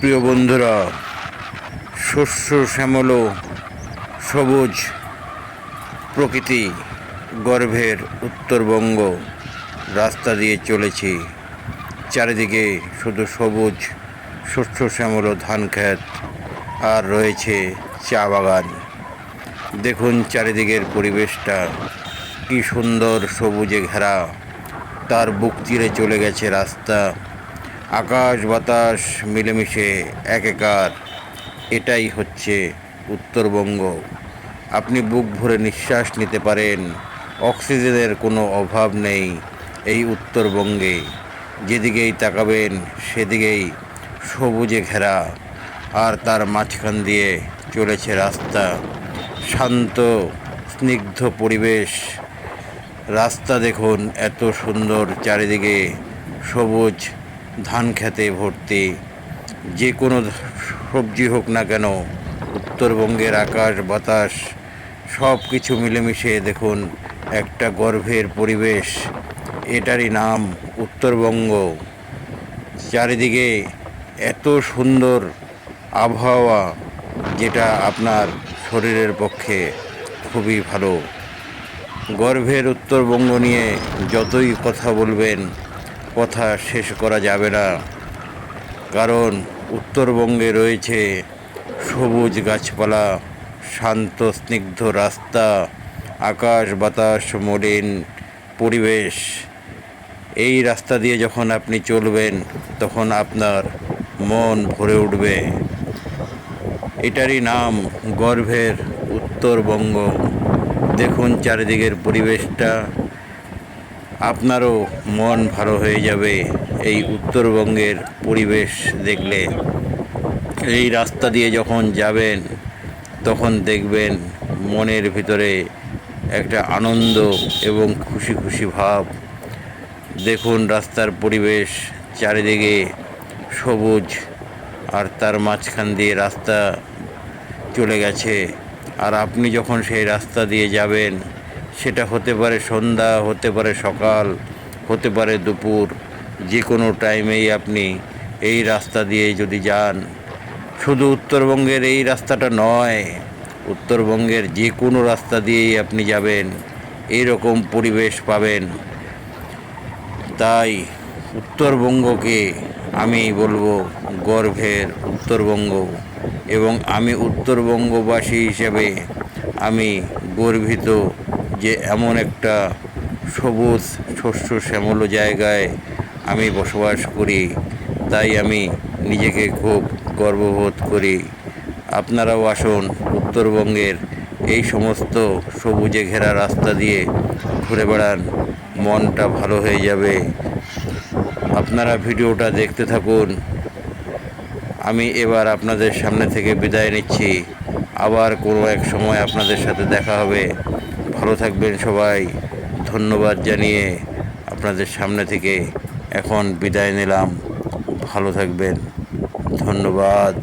প্রিয় বন্ধুরা, শস্য শ্যামল সবুজ প্রকৃতি গর্ভের উত্তরবঙ্গ রাস্তা দিয়ে চলেছি। চারিদিকে শুধু সবুজ শস্য শ্যামল ধান ক্ষেত আর রয়েছে চা বাগান। দেখুন চারিদিকের পরিবেশটা কি সুন্দর, সবুজে ঘেরা। তার বুক চিরে চলে গেছে রাস্তা, আকাশ বাতাস মিলেমিশে একাকার। এটাই হচ্ছে উত্তরবঙ্গ। আপনি বুক ভরে নিঃশ্বাস নিতে পারেন, অক্সিজেনের কোনো অভাব নেই এই উত্তরবঙ্গে। যেদিকেই তাকাবেন সেদিকেই সবুজে ঘেরা, আর তার মাঝখান দিয়ে চলেছে রাস্তা। শান্ত স্নিগ্ধ পরিবেশ। রাস্তা দেখুন এত সুন্দর, চারিদিকে সবুজ ধান খেতে ভর্তি। যে কোনো সবজি হোক না কেন, উত্তরবঙ্গের আকাশ বাতাস সব কিছু মিলেমিশে দেখুন একটা গর্ভের পরিবেশ। এটারই নাম উত্তরবঙ্গ। চারিদিকে এত সুন্দর আবহাওয়া, যেটা আপনার শরীরের পক্ষে খুবই ভালো। গর্ভের উত্তরবঙ্গ নিয়ে যতই কথা বলবেন, কথা শেষ করা যাবে না। কারণ উত্তরবঙ্গে রয়েছে সবুজ গাছপালা, শান্ত স্নিগ্ধ রাস্তা, আকাশ বাতাস মলিন পরিবেশ। এই রাস্তা দিয়ে যখন আপনি চলবেন তখন আপনার মন ভরে উঠবে। এটারই নাম গর্ভের উত্তরবঙ্গ। দেখুন চারিদিকের পরিবেশটা, আপনারও মন ভালো হয়ে যাবে এই উত্তরবঙ্গের পরিবেশ দেখলে। এই রাস্তা দিয়ে যখন যাবেন তখন দেখবেন মনের ভিতরে একটা আনন্দ এবং খুশি খুশি ভাব। দেখুন রাস্তার পরিবেশ, চারিদিকে সবুজ, আর তার মাঝখান দিয়ে রাস্তা চলে গেছে। আর আপনি যখন সেই রাস্তা দিয়ে যাবেন, সেটা হতে পারে সন্ধ্যা, হতে পারে সকাল, হতে পারে দুপুর, যে কোনো টাইমেই আপনি এই রাস্তা দিয়ে যদি যান। শুধু উত্তরবঙ্গের এই রাস্তাটা নয়, উত্তরবঙ্গের যে কোনো রাস্তা দিয়েই আপনি যাবেন এই রকম পরিবেশ পাবেন। তাই উত্তরবঙ্গকে আমি বলবো গর্ভের উত্তরবঙ্গ। এবং আমি উত্তরবঙ্গবাসী হিসেবে আমি গর্বিত যে এমন একটা সবুজ শস্য শ্যামল জায়গায় আমি বসবাস করি। তাই আমি নিজেকে খুব গর্ববোধ করি। আপনারাও আসুন, উত্তরবঙ্গের এই সমস্ত সবুজে ঘেরা রাস্তা দিয়ে ঘুরে বেড়ান, মনটা ভালো হয়ে যাবে। আপনারা ভিডিওটা দেখতে থাকুন। আমি এবার আপনাদের সামনে থেকে বিদায় নিচ্ছি। আবার কোনো এক সময় আপনাদের সাথে দেখা হবে। ভালো থাকবেন সবাই। ধন্যবাদ জানিয়ে আপনাদের সামনে থেকে এখন বিদায় নিলাম। ভালো থাকবেন। ধন্যবাদ।